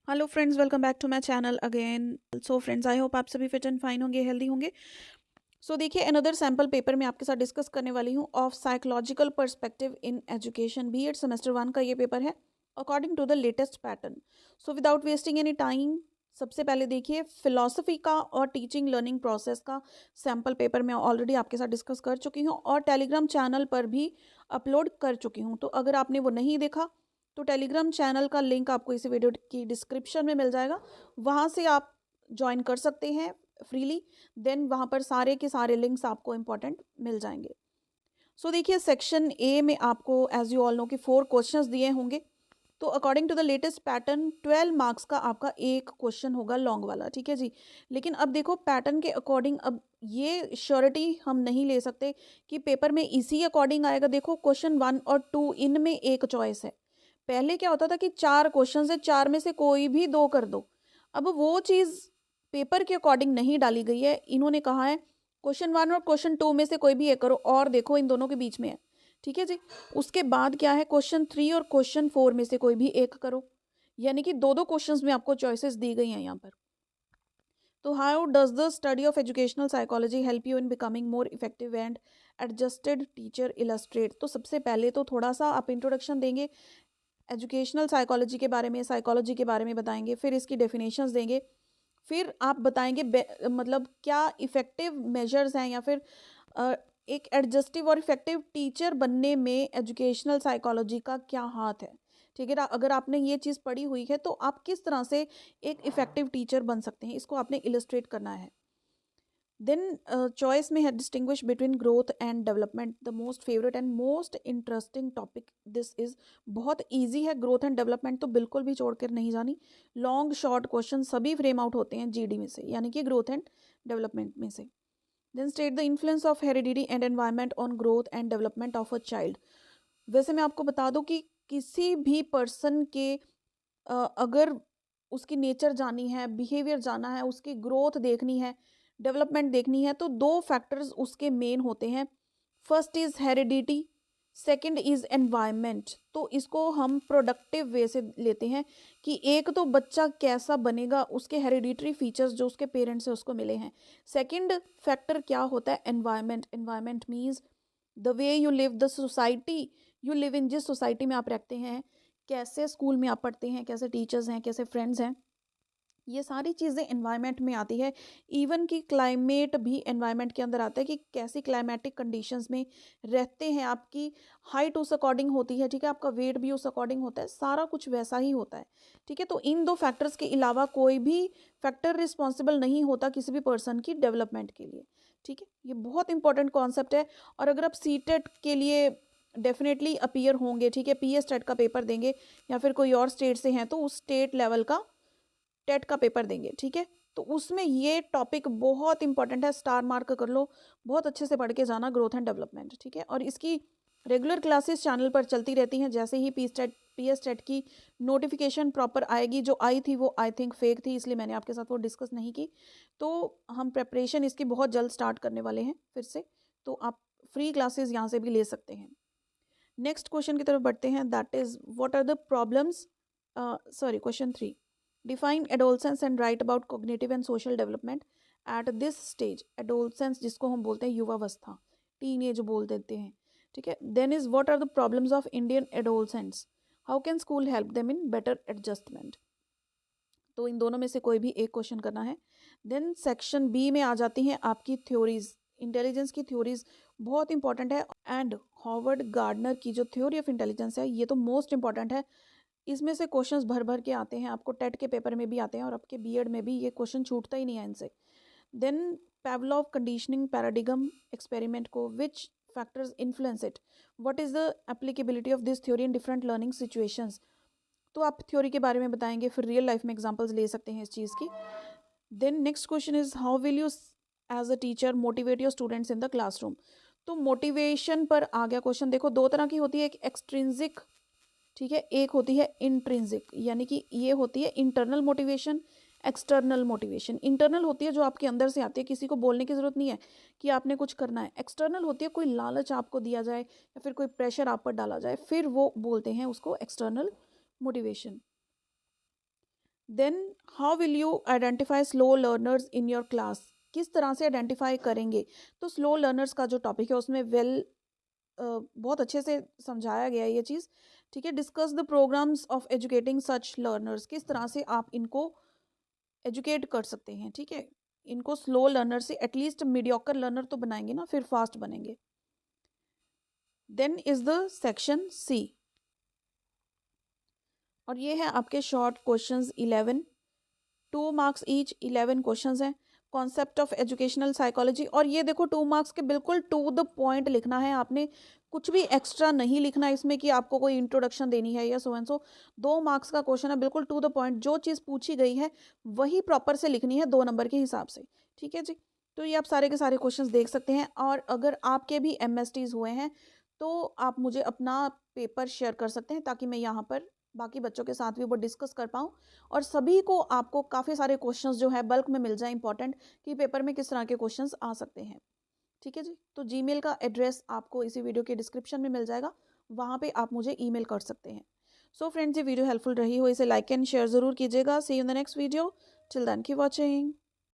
Hello friends, welcome back to my channel again. So friends, I hope आप सभी fit and fine होंगे, healthy होंगे। So देखिए, another sample paper मैं आपके साथ डिस्कस करने वाली हूँ of psychological perspective in education BEd semester 1 का ये पेपर है according to the latest pattern. So without wasting any time, सबसे पहले देखिए फिलॉसफी का और टीचिंग लर्निंग प्रोसेस का सैम्पल पेपर मैं ऑलरेडी आपके साथ डिस्कस कर चुकी हूँ और टेलीग्राम चैनल पर भी अपलोड कर चुकी हूँ। तो अगर आपने वो नहीं देखा तो टेलीग्राम चैनल का लिंक आपको इस वीडियो की डिस्क्रिप्शन में मिल जाएगा, वहाँ से आप ज्वाइन कर सकते हैं फ्रीली। देन वहाँ पर सारे के सारे लिंक्स आपको इम्पॉर्टेंट मिल जाएंगे। सो देखिए, सेक्शन ए में आपको एज यू ऑल नो कि 4 क्वेश्चंस दिए होंगे। तो according to the latest pattern 12 marks का आपका एक क्वेश्चन होगा लॉन्ग वाला, ठीक है जी। लेकिन अब देखो, पैटर्न के अकॉर्डिंग अब ये श्योरिटी हम नहीं ले सकते कि पेपर में इसी अकॉर्डिंग आएगा। देखो, क्वेश्चन 1 और 2 इनमें एक चॉइस है। पहले क्या होता था कि 4 क्वेश्चन है, 4 में से कोई भी 2 कर दो। अब वो चीज़ पेपर के अकॉर्डिंग नहीं डाली गई है। इन्होंने कहा है क्वेश्चन 1 और क्वेश्चन 2 में से कोई भी एक करो, और देखो इन दोनों के बीच में है, ठीक है जी। उसके बाद क्या है, क्वेश्चन 3 और क्वेश्चन 4 में से कोई भी एक करो, यानी कि दो दो क्वेश्चंस में आपको चॉइसेस दी गई हैं यहाँ पर। तो how does the study of educational psychology help you in becoming more effective and adjusted teacher illustrate. तो सबसे पहले तो थोड़ा सा आप इंट्रोडक्शन देंगे एजुकेशनल साइकोलॉजी के बारे में, साइकोलॉजी के बारे में बताएंगे, फिर इसकी डेफिनेशंस देंगे, फिर आप बताएंगे मतलब क्या इफ़ेक्टिव मेजर्स हैं या फिर एक एडजस्टिव और इफ़ेक्टिव टीचर बनने में एजुकेशनल साइकोलॉजी का क्या हाथ है, ठीक है ना। अगर आपने ये चीज़ पढ़ी हुई है तो आप किस तरह से एक इफ़ेक्टिव टीचर बन सकते हैं, इसको आपने इलस्ट्रेट करना है। देन चॉइस में है distinguish between growth and development, the most favourite and most interesting topic this is. बहुत इजी है, ग्रोथ एंड डेवलपमेंट तो बिल्कुल भी छोड़कर नहीं जानी। लॉन्ग शॉर्ट क्वेश्चन सभी फ्रेम आउट होते हैं जीडी में से, यानी कि ग्रोथ एंड डेवलपमेंट में से। Then state the influence of heredity and environment on growth and development of a child. वैसे मैं आपको बता दूं कि किसी भी पर्सन के अगर उसकी नेचर जानी है, बिहेवियर जाना है, उसकी ग्रोथ देखनी है, डेवलपमेंट देखनी है, तो दो फैक्टर्स उसके मेन होते हैं। First is heredity, second is environment. तो इसको हम प्रोडक्टिव वे से लेते हैं कि एक तो बच्चा कैसा बनेगा, उसके हेरिडिटरी फीचर्स जो उसके पेरेंट्स से उसको मिले हैं। सेकंड फैक्टर क्या होता है, environment. Environment means the way you live, the society you live in, जिस सोसाइटी में आप रहते हैं, कैसे स्कूल में आप पढ़ते हैं, कैसे टीचर्स हैं, कैसे फ्रेंड्स हैं, ये सारी चीज़ें एनवायरनमेंट में आती है। इवन कि क्लाइमेट भी एनवायरनमेंट के अंदर आता है कि कैसी क्लाइमेटिक कंडीशंस में रहते हैं, आपकी हाइट उस अकॉर्डिंग होती है, ठीक है, आपका वेट भी उस अकॉर्डिंग होता है, सारा कुछ वैसा ही होता है, ठीक है। तो इन दो फैक्टर्स के अलावा कोई भी फैक्टर रिस्पॉन्सिबल नहीं होता किसी भी पर्सन की डेवलपमेंट के लिए, ठीक है। ये बहुत इंपॉर्टेंट कॉन्सेप्ट है। और अगर आप सीटेट के लिए डेफिनेटली अपीयर होंगे, ठीक है, पीएस टेट का पेपर देंगे या फिर कोई और स्टेट से हैं तो उस स्टेट लेवल का टेट का पेपर देंगे, ठीक है, तो उसमें ये टॉपिक बहुत इंपॉर्टेंट है, स्टार मार्क कर लो, बहुत अच्छे से पढ़ के जाना, ग्रोथ एंड डेवलपमेंट, ठीक है। और इसकी रेगुलर क्लासेस चैनल पर चलती रहती हैं। जैसे ही पीएस टेट की नोटिफिकेशन प्रॉपर आएगी, जो आई थी वो आई थिंक फेक थी, इसलिए मैंने आपके साथ वो डिस्कस नहीं की, तो हम प्रेपरेशन इसकी बहुत जल्द स्टार्ट करने वाले हैं फिर से, तो आप फ्री क्लासेस यहाँ से भी ले सकते हैं। नेक्स्ट क्वेश्चन की तरफ बढ़ते हैं, that is what are the problems, sorry, question 3। Define adolescence and write about cognitive and social development at this stage. Adolescence जिसको हम बोलते हैं युवावस्था, टीन एज बोल देते हैं, ठीक है। Then is what are the problems of Indian adolescents, how can school help them in better adjustment. तो इन दोनों में से कोई भी एक क्वेश्चन करना है। देन सेक्शन बी में आ जाती हैं आपकी थ्योरीज, इंटेलिजेंस की थ्योरीज बहुत इंपॉर्टेंट है। एंड हॉवर्ड गार्डनर की जो थ्योरी ऑफ इंटेलिजेंस है, ये तो मोस्ट इंपॉर्टेंट है। इसमें से क्वेश्चंस भर भर के आते हैं, आपको टेट के पेपर में भी आते हैं और आपके बीएड में भी ये क्वेश्चन छूटता ही नहीं है इनसे। देन पैवलोव कंडीशनिंग पैराडिगम एक्सपेरिमेंट को, विच factors influence it, what is the applicability of this theory in different learning situations. तो आप थ्योरी के बारे में बताएंगे, फिर रियल लाइफ में एग्जांपल्स ले सकते हैं इस चीज़ की। Then next question is how will you as a teacher motivate your students in the classroom. तो मोटिवेशन पर आ गया क्वेश्चन। देखो, दो तरह की होती है, एक एक्सट्रिंसिक, ठीक है, एक होती है इंट्रिंसिक, यानी कि ये होती है internal motivation, external motivation. Internal होती है जो आपके अंदर से आती है, किसी को बोलने की ज़रूरत नहीं है कि आपने कुछ करना है। एक्सटर्नल होती है कोई लालच आपको दिया जाए या फिर कोई प्रेशर आप पर डाला जाए, फिर वो बोलते हैं उसको external motivation. Then how will you identify slow learners in your class, किस तरह से आइडेंटिफाई करेंगे। तो स्लो लर्नर्स का जो टॉपिक है उसमें बहुत अच्छे से समझाया गया है ये चीज़, ठीक है। Discuss the programmes of educating such learners, किस तरह से आप इनको एजुकेट कर सकते हैं, ठीक है। इनको स्लो लर्नर से एटलीस्ट मीडियोकर लर्नर तो बनाएंगे ना, फिर फास्ट बनेंगे। Then is the section C, और ये है आपके short questions 11, 2 marks each, 11 questions हैं। कॉन्सेप्ट ऑफ एजुकेशनल साइकोलॉजी, और ये देखो 2 मार्क्स के बिल्कुल टू द पॉइंट लिखना है आपने, कुछ भी एक्स्ट्रा नहीं लिखना है इसमें कि आपको कोई इंट्रोडक्शन देनी है या सो एंड सो। 2 मार्क्स का क्वेश्चन है, बिल्कुल टू द पॉइंट, जो चीज़ पूछी गई है वही प्रॉपर से लिखनी है 2 नंबर के हिसाब से, ठीक है जी। तो ये आप सारे के सारे क्वेश्चंस देख सकते हैं, और अगर आपके भी MSTs हुए हैं तो आप मुझे अपना पेपर शेयर कर सकते हैं, ताकि मैं यहाँ पर बाकी बच्चों के साथ भी वो डिस्कस कर पाऊँ, और सभी को आपको काफ़ी सारे क्वेश्चंस जो है बल्क में मिल जाए इंपॉर्टेंट, कि पेपर में किस तरह के क्वेश्चंस आ सकते हैं, ठीक है जी। तो जीमेल का एड्रेस आपको इसी वीडियो के डिस्क्रिप्शन में मिल जाएगा, वहाँ पे आप मुझे ईमेल कर सकते हैं। सो फ्रेंड्स, ये वीडियो हेल्पफुल रही हो इसे लाइक एंड शेयर ज़रूर कीजिएगा। See you in the next video, till then keep watching.